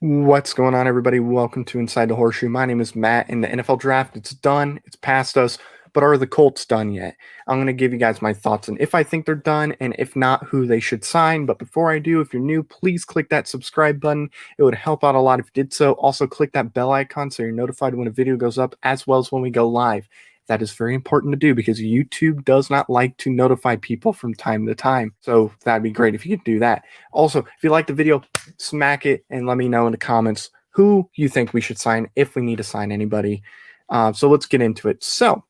What's going on, everybody? Welcome to Inside the Horseshoe. My name is Matt, and the NFL draft, it's done. It's past us, but are the Colts done yet? I'm going to give you guys my thoughts on if I think they're done, and if not, who they should sign. But before I do, if you're new, please click that subscribe button. It would help out a lot if you did so. Also, click that bell icon so you're notified when a video goes up, as well as when we go live. That is very important to do because YouTube does not like to notify people from time to time. So that'd be great if you could do that. Also, if you like the video, smack it and let me know in the comments who you think we should sign, if we need to sign anybody. So let's get into it. So,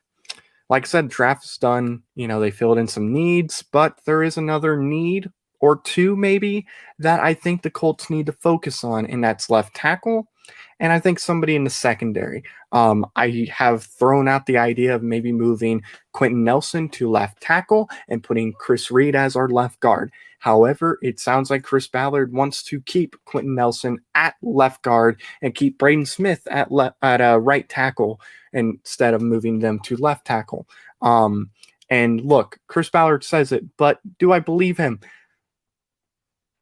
like I said, draft is done. They filled in some needs, but there is another need or two maybe that I think the Colts need to focus on, and that's left tackle. And I think somebody in the secondary. I have thrown out the idea of maybe moving Quentin Nelson to left tackle and putting Chris Reed as our left guard. However, it sounds like Chris Ballard wants to keep Quentin Nelson at left guard and keep Braden Smith at right tackle instead of moving them to left tackle. And look, Chris Ballard says it, but do I believe him?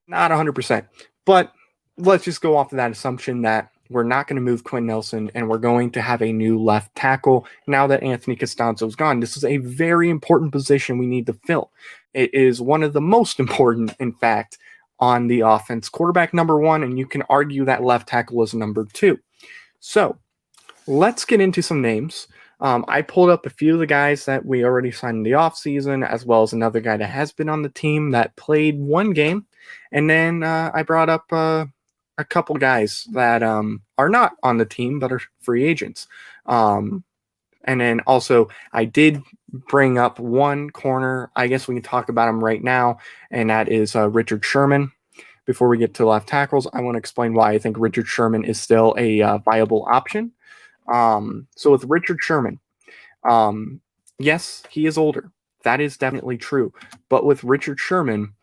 Not 100%. But let's just go off of that assumption that we're not going to move Quinn Nelson, and we're going to have a new left tackle now that Anthony Costanzo is gone. This is a very important position we need to fill. It is one of the most important, in fact, on the offense. Quarterback number one, and you can argue that left tackle is number two. So let's get into some names. I pulled up a few of the guys that we already signed in the offseason, as well as another guy that has been on the team that played one game. And then I brought up a couple guys that are not on the team but are free agents. And then also I did bring up one corner. I guess we can talk about him right now, and that is Richard Sherman. Before we get to left tackles, I want to explain why I think Richard Sherman is still a viable option. So with Richard Sherman, yes, he is older. That is definitely true. But with Richard Sherman,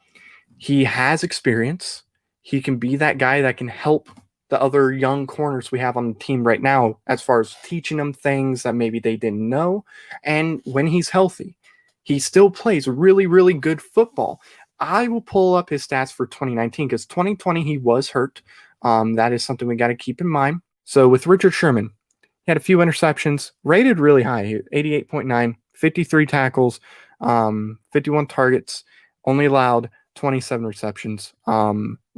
he has experience. He can be that guy that can help the other young corners we have on the team right now as far as teaching them things that maybe they didn't know. And when he's healthy, he still plays really, really good football. I will pull up his stats for 2019 because 2020 he was hurt. That is something we got to keep in mind. So with Richard Sherman, he had a few interceptions, rated really high, 88.9, 53 tackles, 51 targets, only allowed 27 receptions.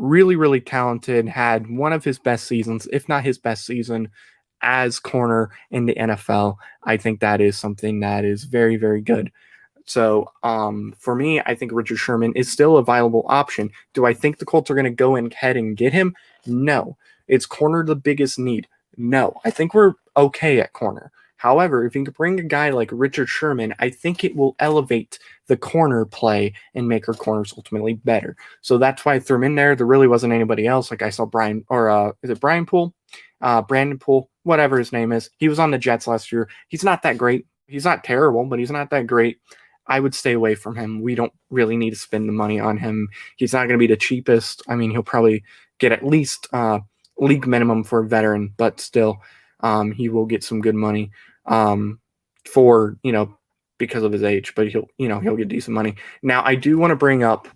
Really, really talented, had one of his best seasons, if not his best season, as corner in the NFL. I think that is something that is very, very good. So for me, I think Richard Sherman is still a viable option. Do I think the Colts are going to go ahead and get him? No. Is corner the biggest need? No. I think we're okay at corner. However, if you can bring a guy like Richard Sherman, I think it will elevate the corner play and make our corners ultimately better. So that's why I threw him in there. There really wasn't anybody else. Like I saw Brian, or is it Brian Poole? Brandon Poole, whatever his name is. He was on the Jets last year. He's not that great. He's not terrible, but he's not that great. I would stay away from him. We don't really need to spend the money on him. He's not going to be the cheapest. I mean, he'll probably get at least league minimum for a veteran, but still, he will get some good money for, because of his age, but he'll get decent money. Now, I do want to bring up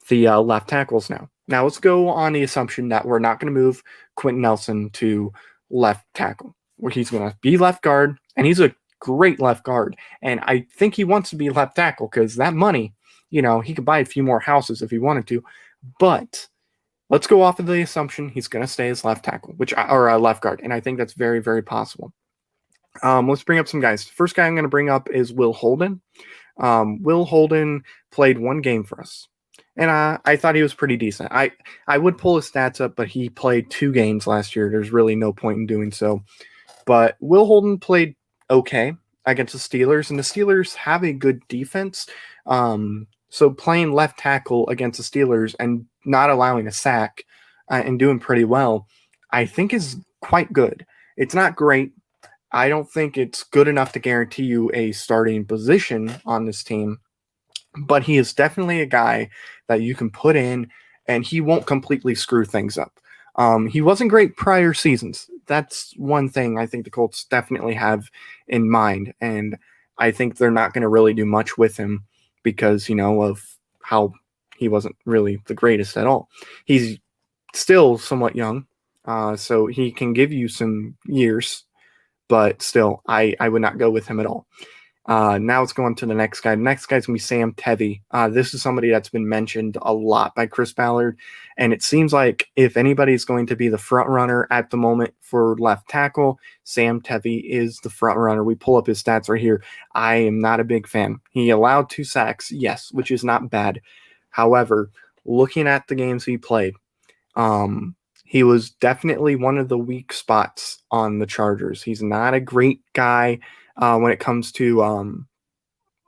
the left tackles now. Now, let's go on the assumption that we're not going to move Quentin Nelson to left tackle, where he's going to be left guard, and he's a great left guard. And I think he wants to be left tackle because that money, he could buy a few more houses if he wanted to. But let's go off of the assumption he's going to stay as left tackle, or left guard, and I think that's very, very possible. Let's bring up some guys. The first guy I'm going to bring up is Will Holden. Will Holden played one game for us, and I thought he was pretty decent. I would pull his stats up, but he played 2 games last year. There's really no point in doing so. But Will Holden played okay against the Steelers, and the Steelers have a good defense. So playing left tackle against the Steelers and not allowing a sack and doing pretty well, I think is quite good. It's not great. I don't think it's good enough to guarantee you a starting position on this team, but he is definitely a guy that you can put in, and he won't completely screw things up. He wasn't great prior seasons. That's one thing I think the Colts definitely have in mind, and I think they're not going to really do much with him because, of how he wasn't really the greatest at all. He's still somewhat young. So he can give you some years, but still, I would not go with him at all. Now let's go on to the next guy. The next guy's going to be Sam Tevi. This is somebody that's been mentioned a lot by Chris Ballard, and it seems like if anybody's going to be the front runner at the moment for left tackle, Sam Tevi is the front runner. We pull up his stats right here. I am not a big fan. He allowed 2 sacks, yes, which is not bad. However, looking at the games he played, he was definitely one of the weak spots on the Chargers. He's not a great guy when it comes to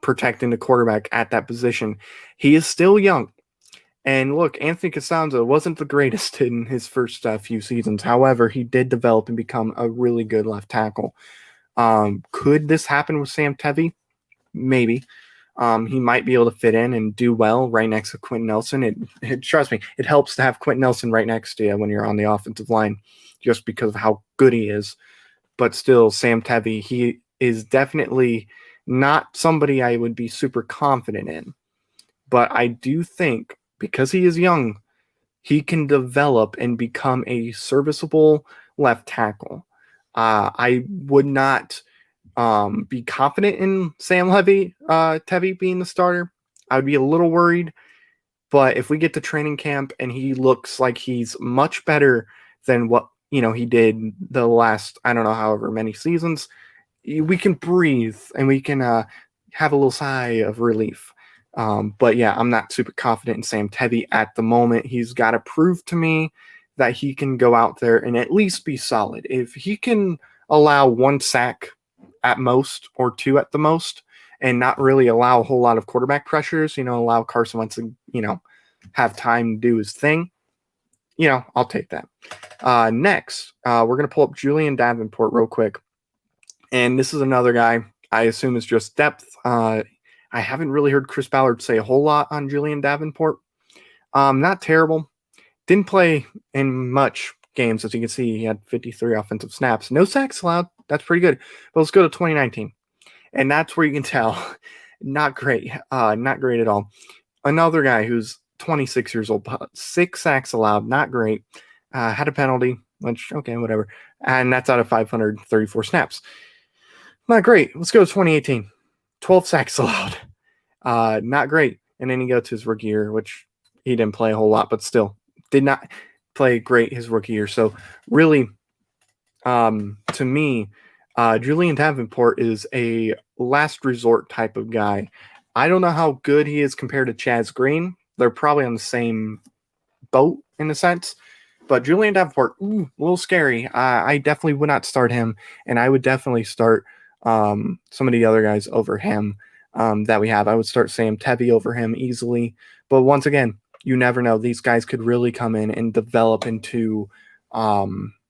protecting the quarterback at that position. He is still young. And look, Anthony Costanzo wasn't the greatest in his first few seasons. However, he did develop and become a really good left tackle. Could this happen with Sam Tevi? Maybe. He might be able to fit in and do well right next to Quentin Nelson. Trust me, it helps to have Quentin Nelson right next to you when you're on the offensive line, just because of how good he is. But still, Sam Tevi, he is definitely not somebody I would be super confident in. But I do think, because he is young, he can develop and become a serviceable left tackle. I would not be confident in Sam Tevi being the starter. I would be a little worried, but if we get to training camp and he looks like he's much better than what he did the last, I don't know, however many seasons, we can breathe and we can have a little sigh of relief. But yeah, I'm not super confident in Sam Tevi at the moment. He's got to prove to me that he can go out there and at least be solid. If he can allow 1 sack at most or 2 at the most and not really allow a whole lot of quarterback pressures, allow Carson Wentz to, have time to do his thing, I'll take that. Next, we're going to pull up Julian Davenport real quick. And this is another guy I assume is just depth. I haven't really heard Chris Ballard say a whole lot on Julian Davenport. Not terrible. Didn't play in much games. As you can see, he had 53 offensive snaps. No sacks allowed. That's pretty good. But let's go to 2019. And that's where you can tell. Not great. Not great at all. Another guy who's 26 years old. 6 sacks allowed. Not great. Had a penalty, which, okay, whatever. And that's out of 534 snaps. Not great. Let's go to 2018. 12 sacks allowed. Not great. And then you go to his rookie year, which he didn't play a whole lot, but still did not play great his rookie year. So really, to me, Julian Davenport is a last resort type of guy. I don't know how good he is compared to Chaz Green. They're probably on the same boat in a sense. But Julian Davenport, a little scary. I definitely would not start him, and I would definitely start some of the other guys over him that we have. I would start Sam Tevi over him easily. But once again, you never know. These guys could really come in and develop into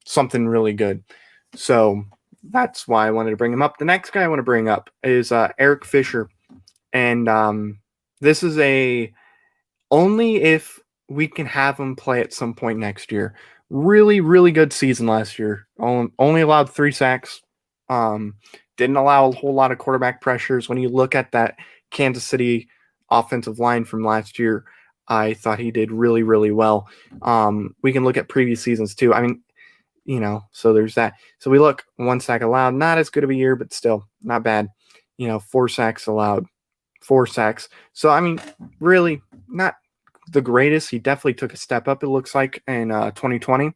something really good. So that's why I wanted to bring him up. The next guy I want to bring up is Eric Fisher. And this is only if we can have him play at some point next year. Really, really good season last year. Only allowed 3 sacks. Didn't allow a whole lot of quarterback pressures. When you look at that Kansas City offensive line from last year, I thought he did really, really well. We can look at previous seasons too. I mean, so there's that. So we look, 1 sack allowed, not as good of a year, but still not bad. 4 sacks allowed, 4 sacks. So, I mean, really not the greatest. He definitely took a step up, it looks like, in 2020.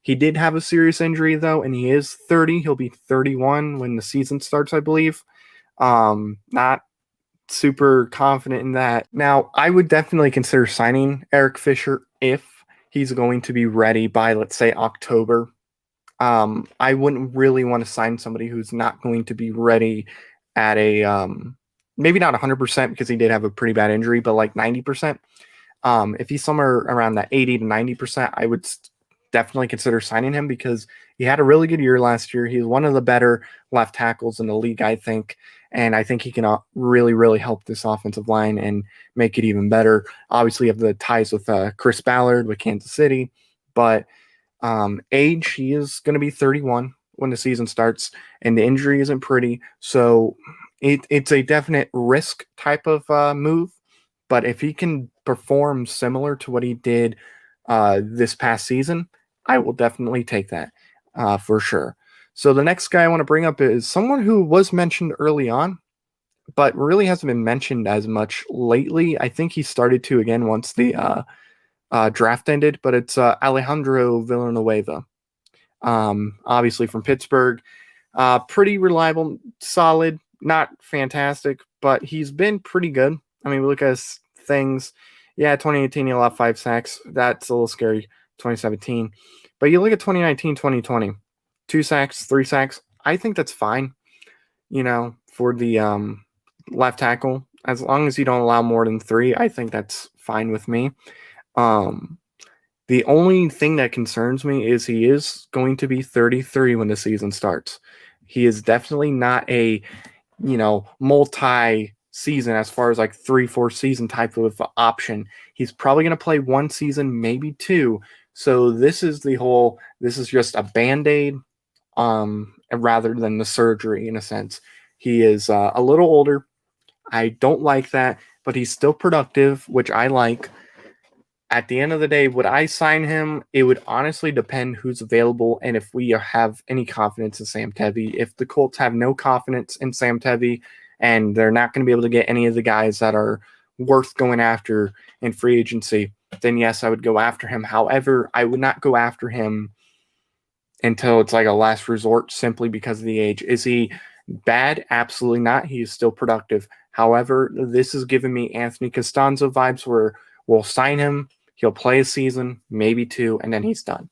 He did have a serious injury, though, and he is 30. He'll be 31 when the season starts, I believe. Not super confident in that. Now, I would definitely consider signing Eric Fisher if he's going to be ready by, let's say, October. I wouldn't really want to sign somebody who's not going to be ready at a maybe not 100% because he did have a pretty bad injury, but like 90%. If he's somewhere around that 80 to 90%, I would definitely consider signing him because he had a really good year last year. He's one of the better left tackles in the league, I think. And I think he can really, really help this offensive line and make it even better. Obviously, you have the ties with Chris Ballard with Kansas City. But age, he is going to be 31 when the season starts. And the injury isn't pretty. So it's a definite risk type of move. But if he can perform similar to what he did this past season, I will definitely take that for sure. So the next guy I want to bring up is someone who was mentioned early on, but really hasn't been mentioned as much lately. I think he started to again once the draft ended, but it's Alejandro Villanueva. Obviously from Pittsburgh. Pretty reliable, solid, not fantastic, but he's been pretty good. I mean, we look at his things. Yeah, 2018, he allowed 5 sacks. That's a little scary. 2017. But you look at 2019, 2020, 2 sacks, 3 sacks. I think that's fine, for the left tackle. As long as you don't allow more than 3, I think that's fine with me. Um, the only thing that concerns me is he is going to be 33 when the season starts. He is definitely not a, multi-season as far as like 3-4 season type of option. He's probably going to play 1 season, maybe 2. So this is just a Band-Aid rather than the surgery in a sense. He is a little older. I don't like that, but he's still productive, which I like. At the end of the day, would I sign him? It would honestly depend who's available and if we have any confidence in Sam Tevi. If the Colts have no confidence in Sam Tevi and they're not going to be able to get any of the guys that are worth going after in free agency, then yes, I would go after him. However, I would not go after him until it's like a last resort simply because of the age. Is he bad? Absolutely not. He is still productive. However, this is giving me Anthony Costanzo vibes where we'll sign him, he'll play a season, maybe 2, and then he's done.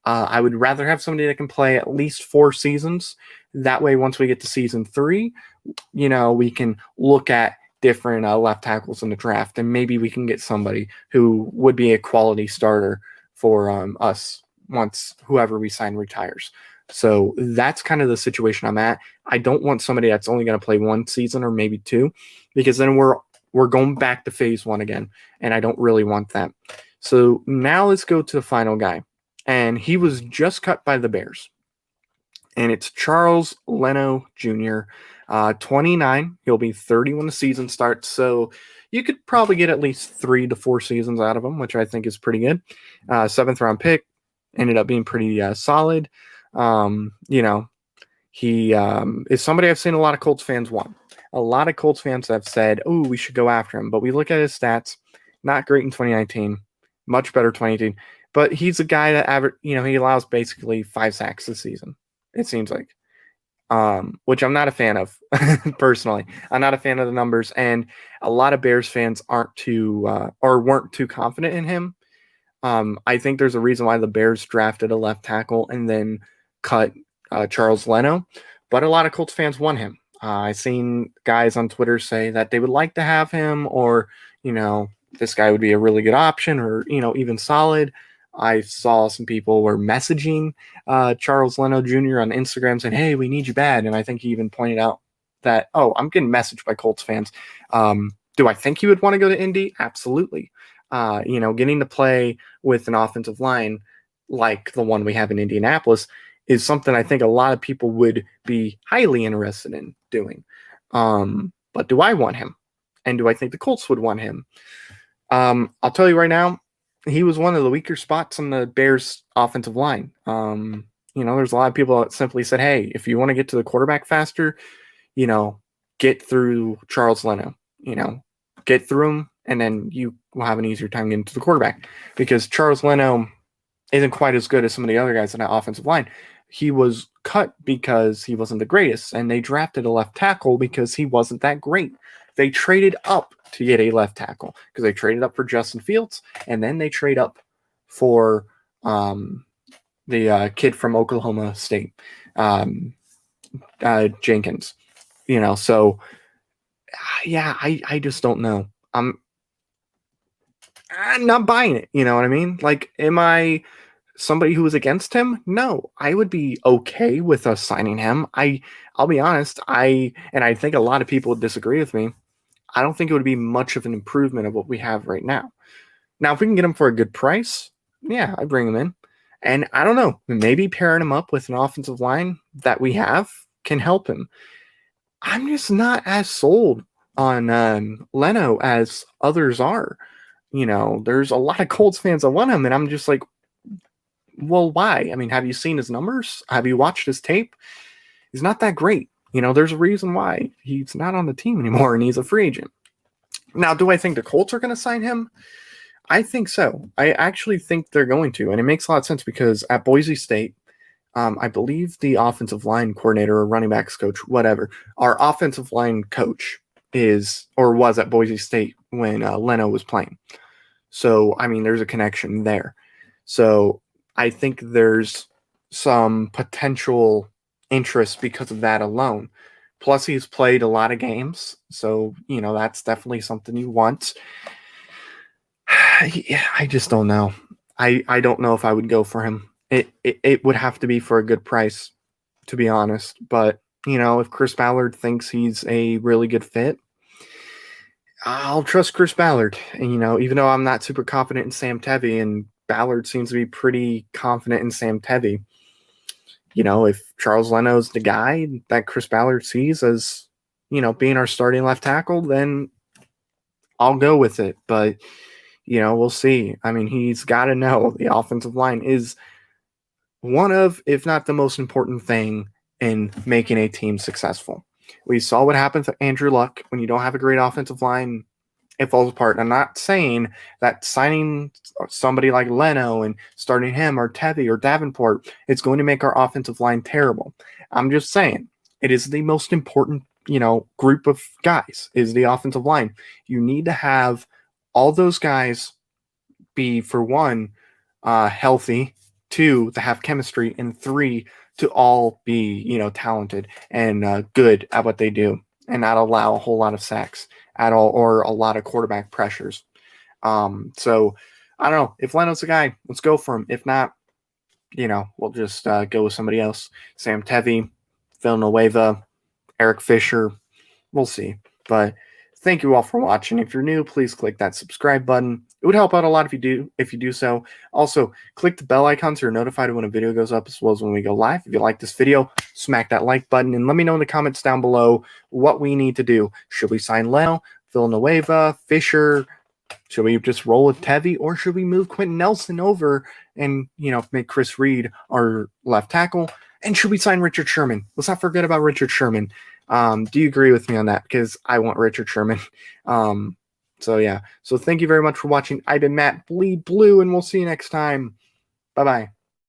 I would rather have somebody that can play at least 4 seasons. That way, once we get to season 3, we can look at different left tackles in the draft, and maybe we can get somebody who would be a quality starter for us once whoever we sign retires. So that's kind of the situation I'm at. I don't want somebody that's only going to play 1 season or maybe 2, because then we're going back to phase 1 again, and I don't really want that. So now let's go to the final guy, and he was just cut by the Bears, and it's Charles Leno Jr., 29. He'll be 30 when the season starts, so you could probably get at least 3 to 4 seasons out of him, which I think is pretty good. 7th-round pick, ended up being pretty solid. He is somebody I've seen a lot of Colts fans want. A lot of Colts fans have said, oh, we should go after him. But we look at his stats, not great in 2019, much better 2018. But he's a guy that he allows basically 5 sacks this season, it seems like, which I'm not a fan of, personally. I'm not a fan of the numbers. And a lot of Bears fans weren't too confident in him. I think there's a reason why the Bears drafted a left tackle and then cut Charles Leno. But a lot of Colts fans want him. I've seen guys on Twitter say that they would like to have him, or, this guy would be a really good option, or, even solid. I saw some people were messaging Charles Leno Jr. on Instagram saying, hey, we need you bad. And I think he even pointed out that, oh, I'm getting messaged by Colts fans. Do I think he would want to go to Indy? Absolutely. Getting to play with an offensive line like the one we have in Indianapolis is something I think a lot of people would be highly interested in doing. But do I want him? And do I think the Colts would want him? I'll tell you right now, he was one of the weaker spots on the Bears offensive line. There's a lot of people that simply said, hey, if you want to get to the quarterback faster, get through Charles Leno, get through him, and then you will have an easier time getting to the quarterback, because Charles Leno isn't quite as good as some of the other guys on that offensive line. He was cut because he wasn't the greatest, and they drafted a left tackle because he wasn't that great. They traded up to get a left tackle because they traded up for Justin Fields, and then they trade up for the kid from Oklahoma State, Jenkins. So yeah, I just don't know. I'm not buying it. You know what I mean? Like, am I somebody who is against him? No, I would be okay with us signing him. I'll be honest. I think a lot of people would disagree with me. I don't think it would be much of an improvement of what we have right now. Now, if we can get him for a good price, yeah, I bring him in. And I don't know, maybe pairing him up with an offensive line that we have can help him. I'm just not as sold on Leno as others are. There's a lot of Colts fans that want him, and I'm just like, Well, why? I mean, have you seen his numbers? Have you watched his tape? He's not that great. There's a reason why he's not on the team anymore and he's a free agent. Now, do I think the Colts are going to sign him? I think so. I actually think they're going to, and it makes a lot of sense because at Boise State, I believe the offensive line coordinator or running backs coach, whatever, our offensive line coach is or was at Boise State when Leno was playing. So, I mean, there's a connection there. So, I think there's some potential interest because of that alone. Plus, he's played a lot of games. So, that's definitely something you want. I just don't know. I don't know if I would go for him. It would have to be for a good price, to be honest. But, if Chris Ballard thinks he's a really good fit, I'll trust Chris Ballard. And, even though I'm not super confident in Sam Tevi, and Ballard seems to be pretty confident in Sam Tevi, if Charles Leno's the guy that Chris Ballard sees as, being our starting left tackle, then I'll go with it. But, we'll see. I mean, he's got to know the offensive line is one of, if not the most important thing in making a team successful. We saw what happens with Andrew Luck. When you don't have a great offensive line, it falls apart. I'm not saying that signing somebody like Leno and starting him or Tevi or Davenport is going to make our offensive line terrible. I'm just saying it is the most important, group of guys is the offensive line. You need to have all those guys be, for one, healthy, two, to have chemistry, and three, to all be, talented and good at what they do and not allow a whole lot of sacks at all or a lot of quarterback pressures. So I don't know. If Leno's the guy, let's go for him. If not, we'll just go with somebody else. Sam Tevi, Villanueva, Eric Fisher. We'll see. But thank you all for watching. If you're new, please click that subscribe button. It would help out a lot if you do so. Also, click the bell icon so you're notified when a video goes up as well as when we go live. If you like this video, smack that like button and let me know in the comments down below what we need to do. Should we sign Leno, Villanueva, Fisher? Should we just roll with Tevi, or should we move Quentin Nelson over and, make Chris Reed our left tackle? And should we sign Richard Sherman? Let's not forget about Richard Sherman. Do you agree with me on that? Because I want Richard Sherman. So yeah. So thank you very much for watching. I've been Matt Bleed Blue, and we'll see you next time. Bye-bye.